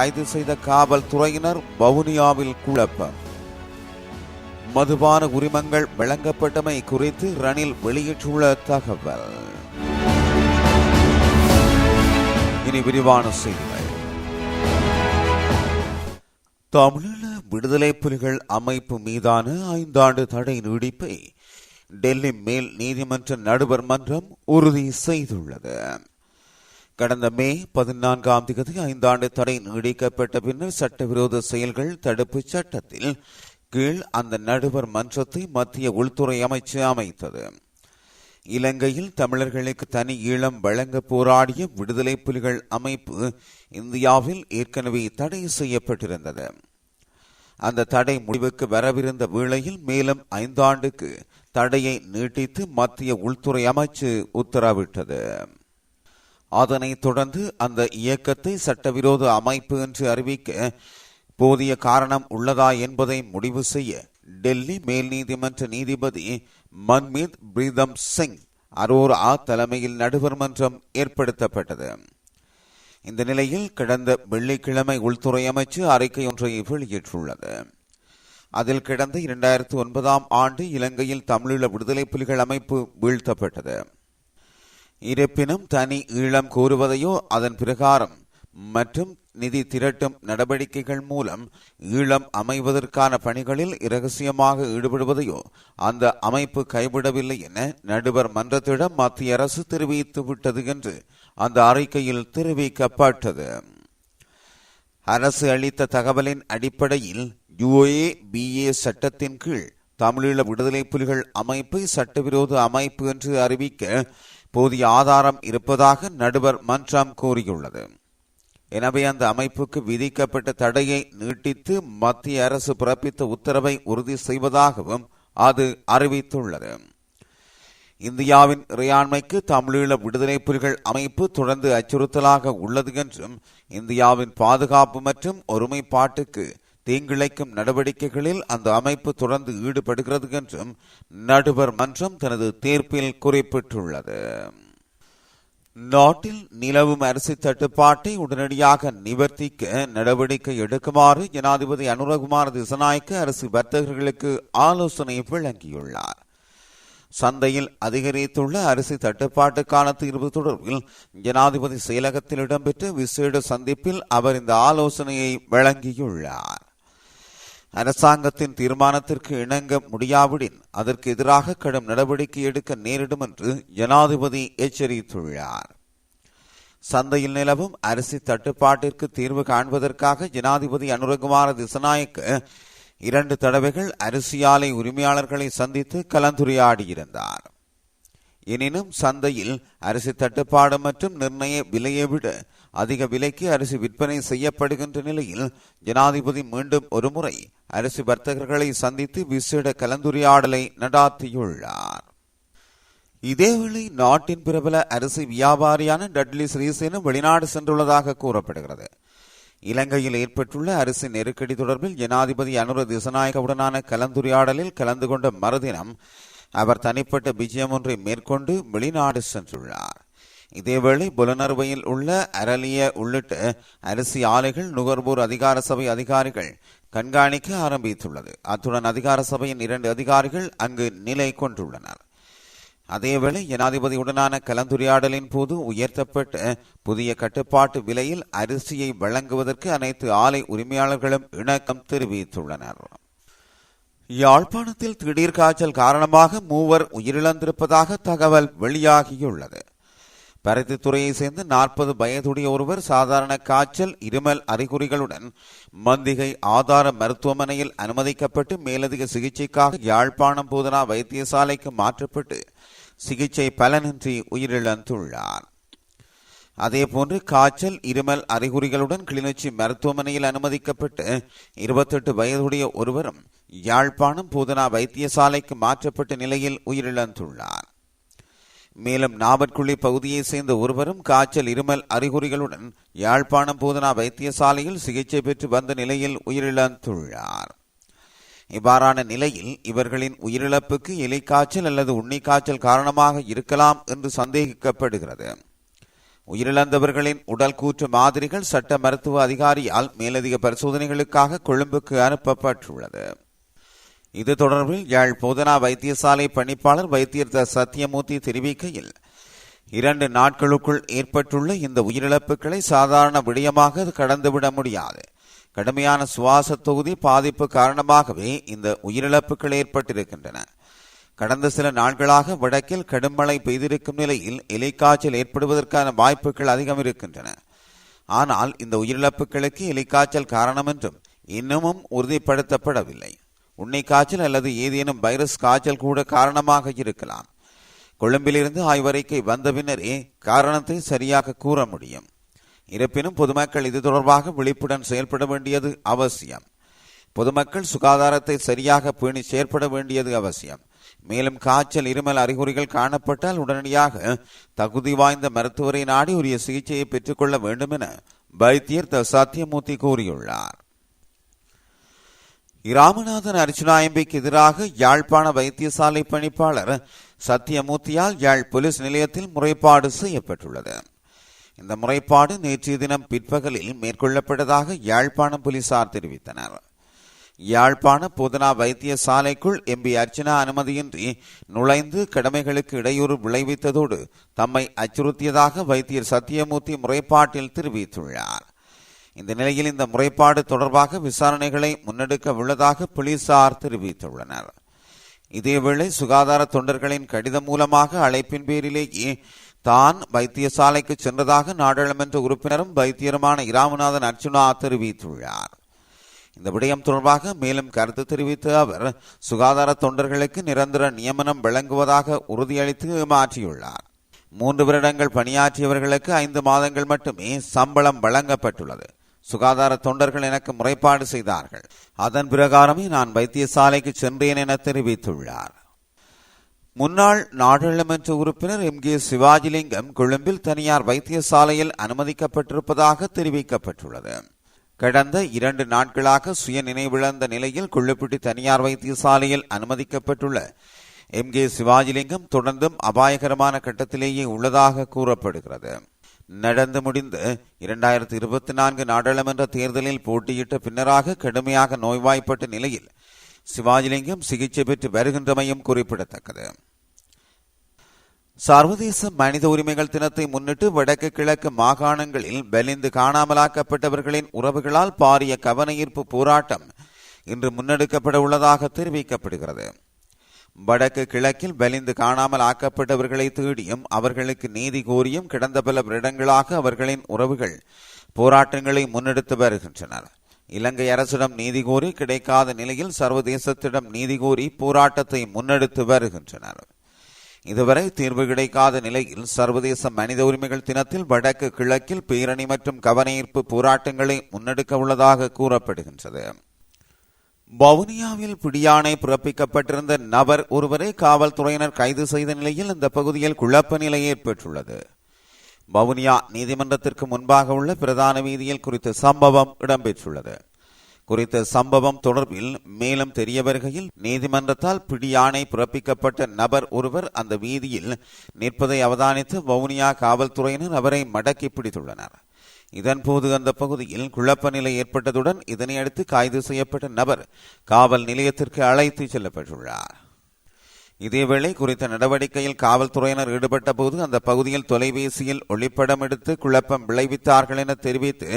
கைது செய்த காவல்துறையினர். வவுனியாவில் குழப்பம். மதுபான உரிமங்கள் வழங்கப்பட்டமை குறித்து ரணில் வெளியிட்டுள்ள தகவல். இனி விரிவான செய்திகள். தமிழீழ விடுதலை புலிகள் அமைப்பு மீதான 5 ஆண்டு தடை நீடிப்பை டெல்லி மேல் நீதிமன்ற நடுவர் மன்றம் உறுதி செய்துள்ளது. கடந்த மே 14ஆம் தேதி 5 ஆண்டு தடை நீடிக்கப்பட்ட பின்னர் சட்டவிரோத செயல்கள் தடுப்பு சட்டத்தில் கீழ் அந்த நடுவர் மன்றத்தை மத்திய உள்துறை அமைச்சு அமைத்தது. இலங்கையில் தமிழர்களுக்கு தனி ஈழம் வழங்க போராடிய விடுதலை புலிகள் அமைப்பு இந்தியாவில் ஏற்கனவே தடை செய்யப்பட்டிருந்தது. அந்த தடை முடிவுக்கு வரவிருந்த வேளையில் மேலும் 5 ஆண்டுக்கு தடையை நீட்டித்து மத்திய உள்துறை அமைச்சு உத்தரவிட்டது. அதனைத் தொடர்ந்து அந்த இயக்கத்தை சட்டவிரோத அமைப்பு என்று அறிவிக்க போதிய காரணம் உள்ளதா என்பதை முடிவு செய்ய டெல்லி மேல் நீதிமன்ற நீதிபதி மன்மீத் பிரீதம் சிங் அரோரா தலைமையில் நடுவர் மன்றம் ஏற்படுத்தப்பட்டது. இந்த நிலையில் கடந்த வெள்ளிக்கிழமை உள்துறை அமைச்சு அறிக்கை ஒன்றை வெளியிட்டுள்ளது. அதில் கடந்த 2009ஆம் ஆண்டு இலங்கையில் தமிழீழ விடுதலை புலிகள் அமைப்பு வீழ்த்தப்பட்டது. இருப்பினும் தனி ஈழம் கோருவதையோ அதன் பிரகாரம் மற்றும் நிதி திரட்டும் நடவடிக்கைகள் மூலம் ஈழம் அமைவதற்கான பணிகளில் இரகசியமாக ஈடுபடுவதையோ அந்த அமைப்பு கைவிடவில்லை என நடுவர் மன்றத்திடம் மத்திய அரசு தெரிவித்துவிட்டது என்று அந்த அறிக்கையில் தெரிவிக்கப்பட்டது. அரசு அளித்த தகவலின் அடிப்படையில் UABA சட்டத்தின் கீழ் தமிழீழ விடுதலை புலிகள் அமைப்பை சட்டவிரோத அமைப்பு என்று அறிவிக்க போதிய ஆதாரம் இருப்பதாக நடுவர் மன்றம் கூறியுள்ளது. எனவே அந்த அமைப்புக்கு விதிக்கப்பட்ட தடையை நீட்டித்து மத்திய அரசு பிறப்பித்த உத்தரவை உறுதி செய்வதாகவும் அது அறிவித்துள்ளது. இந்தியாவின் இறையாண்மைக்கு தமிழீழ விடுதலை புலிகள் அமைப்பு தொடர்ந்து அச்சுறுத்தலாக உள்ளது என்றும் இந்தியாவின் பாதுகாப்பு மற்றும் ஒருமைப்பாட்டுக்கு தீங்கிழைக்கும் நடவடிக்கைகளில் அந்த அமைப்பு தொடர்ந்து ஈடுபடுகிறது என்றும் நடுவர் மன்றம் தனது தீர்ப்பில் குறிப்பிட்டுள்ளது. நாட்டில் நிலவும் அரிசி தட்டுப்பாட்டை உடனடியாக நிவர்த்திக்க நடவடிக்கை எடுக்குமாறு ஜனாதிபதி அனுரகுமார திசாநாயக்க அரிசி வர்த்தகர்களுக்கு ஆலோசனை வழங்கியுள்ளார். சந்தையில் அதிகரித்துள்ள அரிசி தட்டுப்பாட்டுக்கான தீர்வு தொடர்பில் ஜனாதிபதி செயலகத்தில் இடம்பெற்ற விசேட சந்திப்பில் அவர் இந்த ஆலோசனையை வழங்கியுள்ளார். அரசாங்கத்தின் தீர்மானத்திற்கு இணங்க முடியாவிடின் அதற்கு எதிராக கடும் நடவடிக்கை எடுக்க நேரிடும் என்று ஜனாதிபதி எச்சரித்துள்ளார். சந்தையில் நிலவும் அரிசி தட்டுப்பாட்டிற்கு தீர்வு காண்பதற்காக ஜனாதிபதி அனுரகுமார திசாநாயக்க 2 தடவைகள் அரிசி ஆலை உரிமையாளர்களை சந்தித்து கலந்துரையாடியிருந்தார். எனினும் சந்தையில் அரிசி தட்டுப்பாடு மற்றும் நிர்ணய விலையை விட அதிக விலைக்கு அரிசி விற்பனை செய்யப்படுகின்ற நிலையில் ஜனாதிபதி மீண்டும் ஒருமுறை அரிசி வர்த்தகர்களை சந்தித்து விசேட கலந்துரையாடலை நடாத்தியுள்ளார். இதேவேளை நாட்டின் பிரபல அரிசி வியாபாரியான டட்லி ஸ்ரீசேன வெளிநாடு சென்றுள்ளதாக கூறப்படுகிறது. இலங்கையில் ஏற்பட்டுள்ள அரிசி நெருக்கடி தொடர்பில் ஜனாதிபதி அனுர திசாநாயக்கவுடனான கலந்துரையாடலில் கலந்து கொண்ட மறுதினம் அவர் தனிப்பட்ட விஜயம் ஒன்றை மேற்கொண்டு வெளிநாடு சென்றுள்ளார். இதேவேளை புலனறுவையில் உள்ள அரளிய உள்ளிட்ட அரிசி ஆலைகள் நுகர்வோர் அதிகார சபை அதிகாரிகள் கண்காணிக்க ஆரம்பித்துள்ளது. அத்துடன் அதிகார சபையின் 2 அதிகாரிகள் அங்கு நிலை கொண்டுள்ளனர். அதேவேளை ஜனாதிபதியுடனான கலந்துரையாடலின் போது உயர்த்தப்பட்ட புதிய கட்டுப்பாட்டு விலையில் அரிசியை வழங்குவதற்கு அனைத்து ஆலை உரிமையாளர்களும் இணக்கம் தெரிவித்துள்ளனர். யாழ்ப்பாணத்தில் திடீர் காய்ச்சல் காரணமாக 3 உயிரிழந்திருப்பதாக தகவல் வெளியாகியுள்ளது. பருத்தித்துறையை சேர்ந்த 40 வயதுடைய ஒருவர் சாதாரண காய்ச்சல் இருமல் அறிகுறிகளுடன் மந்திகை ஆதார மருத்துவமனையில் அனுமதிக்கப்பட்டு மேலதிக சிகிச்சைக்காக யாழ்ப்பாணம் போதனா வைத்தியசாலைக்கு மாற்றப்பட்டு சிகிச்சை பலனின்றி உயிரிழந்துள்ளார். அதேபோன்று காய்ச்சல் இருமல் அறிகுறிகளுடன் கிளிநொச்சி மருத்துவமனையில் அனுமதிக்கப்பட்டு 28 வயதுடைய ஒருவரும் யாழ்ப்பாணம் போதனா வைத்தியசாலைக்கு மாற்றப்பட்ட நிலையில் உயிரிழந்துள்ளார். மேலும் நாவற்குழி பகுதியை சேர்ந்த ஒருவரும் காய்ச்சல் இருமல் அறிகுறிகளுடன் யாழ்ப்பாணம் போதனா வைத்தியசாலையில் சிகிச்சை பெற்று வந்த நிலையில் உயிரிழந்துள்ளார். இவ்வாறான நிலையில் இவர்களின் உயிரிழப்புக்கு எலிக்காய்ச்சல் அல்லது உண்ணி காய்ச்சல் காரணமாக இருக்கலாம் என்று சந்தேகிக்கப்படுகிறது. உயிரிழந்தவர்களின் உடல் கூற்று மாதிரிகள் சட்ட மருத்துவ அதிகாரியால் மேலதிக பரிசோதனைகளுக்காக கொழும்புக்கு அனுப்பப்பட்டுள்ளது. இது தொடர்பில் யாழ் போதனா வைத்தியசாலை பணிப்பாளர் வைத்தியர் சத்தியமூர்த்தி தெரிவிக்கையில், 2 நாட்களுக்குள் ஏற்பட்டுள்ள இந்த உயிரிழப்புகளை சாதாரண விடயமாக கடந்துவிட முடியாது. கடுமையான சுவாச தொகுதி பாதிப்பு காரணமாகவே இந்த உயிரிழப்புகள் ஏற்பட்டிருக்கின்றன. கடந்த சில நாட்களாக வடக்கில் கடும் மழை பெய்திருக்கும் நிலையில் எலிக்காய்ச்சல் ஏற்படுவதற்கான வாய்ப்புகள் அதிகம் இருக்கின்றன. ஆனால் இந்த உயிரிழப்புகளுக்கு எலிக்காய்ச்சல் காரணம் என்றும் இன்னமும் உறுதிப்படுத்தப்படவில்லை. உண்ணை காய்ச்சல் அல்லது ஏதேனும் வைரஸ் காய்ச்சல் கூட காரணமாக இருக்கலாம். கொழும்பிலிருந்து ஆய்வறிக்கை வந்த பின்னரே காரணத்தை சரியாக கூற முடியும். இருப்பினும் பொதுமக்கள் இது தொடர்பாக விழிப்புடன் செயல்பட வேண்டியது அவசியம். பொதுமக்கள் சுகாதாரத்தை சரியாக பேணி செயற்பட வேண்டியது அவசியம். மேலும் காய்ச்சல், இருமல் அறிகுறிகள் காணப்பட்டால் உடனடியாக தகுதி வாய்ந்த மருத்துவரை நாடி உரிய சிகிச்சையை பெற்றுக்கொள்ள வேண்டும் என வைத்தியர் சத்தியமூர்த்தி கூறியுள்ளார். இராமநாதன் அர்ச்சுனா எம்பிக்கு எதிராக யாழ்ப்பாண வைத்தியசாலை பணிப்பாளர் சத்தியமூர்த்தியால் யாழ் போலீஸ் நிலையத்தில் முறைப்பாடு செய்யப்பட்டுள்ளது. இந்த முறைப்பாடு நேற்றைய தினம் பிற்பகலில் மேற்கொள்ளப்பட்டதாக யாழ்ப்பாணம் போலீசார் தெரிவித்தனர். யாழ்ப்பாண போதனா வைத்தியசாலைக்குள் எம்பி அர்ச்சனா அனுமதியின்றி நுழைந்து கடமைகளுக்கு இடையூறு விளைவித்ததோடு தம்மை அச்சுறுத்தியதாக வைத்தியர் சத்தியமூர்த்தி முறைப்பாட்டில் தெரிவித்துள்ளார். இந்த நிலையில் இந்த முறைப்பாடு தொடர்பாக விசாரணைகளை முன்னெடுக்க உள்ளதாக போலீசார் தெரிவித்துள்ளனர். இதேவேளை சுகாதார தொண்டர்களின் கடிதம் மூலமாக அழைப்பின் பேரிலேயே தான் வைத்தியசாலைக்கு சென்றதாக நாடாளுமன்ற உறுப்பினரும் வைத்தியருமான இராமநாதன் அர்ச்சுனா தெரிவித்துள்ளார். இந்த விடயம் தொடர்பாக மேலும் கருத்து தெரிவித்த அவர், சுகாதார தொண்டர்களுக்கு நிரந்தர நியமனம் வழங்குவதாக உறுதியளித்து ஏமாற்றியுள்ளார். 3 வருடங்கள் பணியாற்றியவர்களுக்கு 5 மாதங்கள் மட்டுமே சம்பளம் வழங்கப்பட்டுள்ளது. சுகாதார தொண்டர்கள் எனக்கு முறைப்பாடு செய்தார்கள். அதன் பிரகாரமே நான் வைத்தியசாலைக்கு சென்றேன் என தெரிவித்துள்ளார். முன்னாள் நாடாளுமன்ற உறுப்பினர் MK சிவாஜிலிங்கம் கொழும்பில் தனியார் வைத்தியசாலையில் அனுமதிக்கப்பட்டிருப்பதாக தெரிவிக்கப்பட்டுள்ளது. கடந்த 2 நாட்களாக சுய நினைவிழந்த நிலையில் கொள்ளுப்பட்டி தனியார் வைத்தியசாலையில் அனுமதிக்கப்பட்டுள்ள MK சிவாஜிலிங்கம் தொடர்ந்தும் அபாயகரமான கட்டத்திலேயே உள்ளதாக கூறப்படுகிறது. நடந்து முடிந்த 2024 நாடாளுமன்ற தேர்தலில் போட்டியிட்ட பின்னராக கடுமையாக நோய்வாய்ப்பட்ட நிலையில் சிவாஜிலிங்கம் சிகிச்சை பெற்று வருகின்றமையும் குறிப்பிடத்தக்கது. சர்வதேச மனித உரிமைகள் தினத்தை முன்னிட்டு வடக்கு கிழக்கு மாகாணங்களில் வலிந்து காணாமலாக்கப்பட்டவர்களின் உறவுகளால் பாரிய கவன ஈர்ப்பு போராட்டம் இன்று முன்னெடுக்கப்பட உள்ளதாக தெரிவிக்கப்படுகிறது. வடக்கு கிழக்கில் வலிந்து காணாமல் ஆக்கப்பட்டவர்களை தேடியும் அவர்களுக்கு நீதி கோரியும் கடந்த பல வருடங்களாக அவர்களின் உறவுகள் போராட்டங்களை முன்னெடுத்து வருகின்றனர். இலங்கை அரசிடம் நீதி கோரி கிடைக்காத நிலையில் சர்வதேசத்திடம் நீதி கோரி போராட்டத்தை முன்னெடுத்து வருகின்றனர். இதுவரை தீர்வு கிடைக்காத நிலையில் சர்வதேச மனித உரிமைகள் தினத்தில் வடக்கு கிழக்கில் பேரணி மற்றும் கவனஈர்ப்பு போராட்டங்களை முன்னெடுக்க உள்ளதாக கூறப்படுகின்றது. வவுனியாவில் பிடியாணை பிறப்பிக்கப்பட்டிருந்த நபர் ஒருவரை காவல்துறையினர் கைது செய்த நிலையில் இந்த பகுதியில் குழப்ப நிலை ஏற்பட்டுள்ளது. வவுனியா நீதிமன்றத்திற்கு முன்பாக உள்ள பிரதான வீதியில் குறித்த சம்பவம் இடம்பெற்றுள்ளது. குறித்த சம்பவம் தொடர்பில் மேலும் தெரிய வருகையில் நீதிமன்றத்தால் பிடியாணை பிறப்பிக்கப்பட்ட நபர் ஒருவர் அந்த வீதியில் நிற்பதை அவதானித்து வவுனியா காவல்துறையினர் அவரை மடக்கி பிடித்துள்ளனர். இதன்போது அந்த பகுதியில் குழப்ப நிலை ஏற்பட்டதுடன் இதனையடுத்து கைது செய்யப்பட்ட நபர் காவல் நிலையத்திற்கு அழைத்து செல்லப்பட்டுள்ளார். இதேவேளை குறித்த நடவடிக்கையில் காவல்துறையினர் ஈடுபட்ட போது அந்த பகுதியில் தொலைபேசியில் ஒளிப்படம் எடுத்து குழப்பம் விளைவித்தார்கள் என தெரிவித்து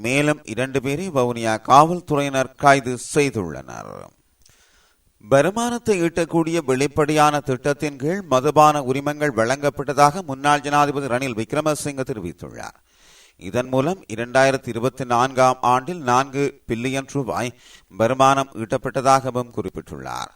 மேலும் 2 பேரை வவுனியா காவல்துறையினர் கைது செய்துள்ளனர். வருமானத்தை ஈட்டக்கூடிய வெளிப்படையான திட்டத்தின் கீழ் மதுபான உரிமங்கள் வழங்கப்பட்டதாக முன்னாள் ஜனாதிபதி ரணில் விக்ரமசிங்க தெரிவித்துள்ளார். இதன் மூலம் 2024 ஆண்டில் 4 பில்லியன் ரூபாய் வருமானம் ஈட்டப்பட்டதாகவும் குறிப்பிட்டுள்ளார்.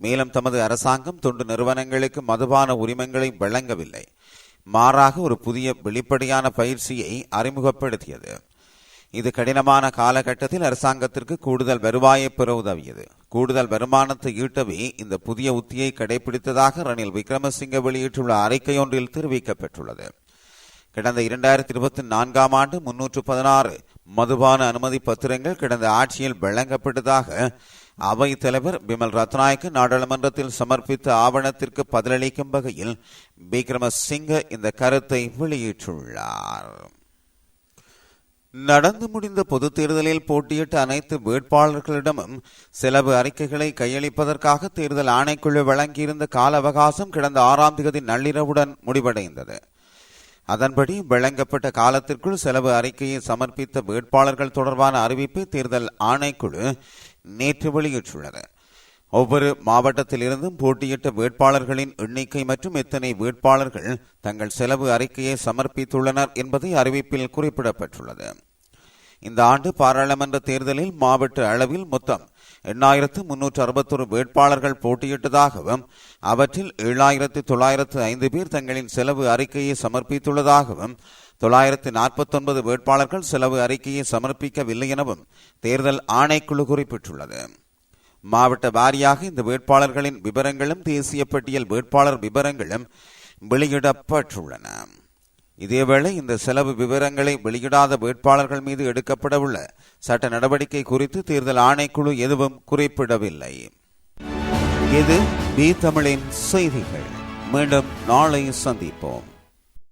மேலும் தமது அரசாங்கம் தொண்டு நிறுவனங்களுக்கு மதுபான உரிமங்களை வழங்கவில்லை, மாறாக ஒரு புதிய வெளிப்படையான பயிற்சியை அறிமுகப்படுத்தியது. இது கடினமான காலகட்டத்தில் அரசாங்கத்திற்கு கூடுதல் வருவாயை பெற உதவியது. கூடுதல் வருமானத்தை ஈட்டவே இந்த புதிய உத்தியை கடைபிடித்ததாக ரணில் விக்ரமசிங்க வெளியிட்டுள்ள அறிக்கை ஒன்றில் தெரிவிக்கப்பட்டுள்ளது. கடந்த 2024 ஆண்டு 316 மதுபான அனுமதி பத்திரங்கள் கடந்த ஆட்சியில் வழங்கப்பட்டதாக அவைத் தலைவர் பிமல் ரத்நாயக்க நாடாளுமன்றத்தில் சமர்ப்பித்த ஆவணத்திற்கு பதிலளிக்கும் வகையில் விக்ரமசிங்க இந்த கருத்தை வெளியிட்டுள்ளார். நடந்து முடிந்த பொதுத் தேர்தலில் போட்டியிட்ட அனைத்து வேட்பாளர்களிடமும் செலவு அறிக்கைகளை கையளிப்பதற்காக தேர்தல் ஆணைக்குழு வழங்கியிருந்த கால அவகாசம் கடந்த 6ஆம் தேதி நள்ளிரவுடன் முடிவடைந்தது. அதன்படி வழங்கப்பட்ட காலத்திற்குள் செலவு அறிக்கையை சமர்ப்பித்த வேட்பாளர்கள் தொடர்பான அறிவிப்பை தேர்தல் ஆணைக்குழு நேற்று வெளியிட்டுள்ளது. ஒவ்வொரு மாவட்டத்தில் இருந்தும் போட்டியிட்ட வேட்பாளர்களின் எண்ணிக்கை மற்றும் எத்தனை வேட்பாளர்கள் தங்கள் செலவு அறிக்கையை சமர்ப்பித்துள்ளனர் என்பதை அறிவிப்பில் குறிப்பிடப்பட்டுள்ளது. இந்த ஆண்டு பாராளுமன்ற தேர்தலில் மாவட்ட அளவில் மொத்தம் 8,361 வேட்பாளர்கள் போட்டியிட்டதாகவும் அவற்றில் 7,905 பேர் தங்களின் செலவு அறிக்கையை சமர்ப்பித்துள்ளதாகவும் 949 வேட்பாளர்கள் செலவு அறிக்கையை சமர்ப்பிக்கவில்லை எனவும் தேர்தல் ஆணைக்குழு குறிப்பிட்டுள்ளது. மாவட்ட வாரியாக இந்த வேட்பாளர்களின் விவரங்களும் தேசிய பட்டியல் வேட்பாளர் விவரங்களும் வெளியிடப்பட்டுள்ளன. இதேவேளை இந்த செலவு விவரங்களை வெளியிடாத வேட்பாளர்கள் மீது எடுக்கப்படவுள்ள சட்ட நடவடிக்கை குறித்து தேர்தல் ஆணைக்குழு எதுவும் குறிப்பிடவில்லை. இது பி தமிழின் செய்திகள். மீண்டும் நாளை சந்திப்போம்.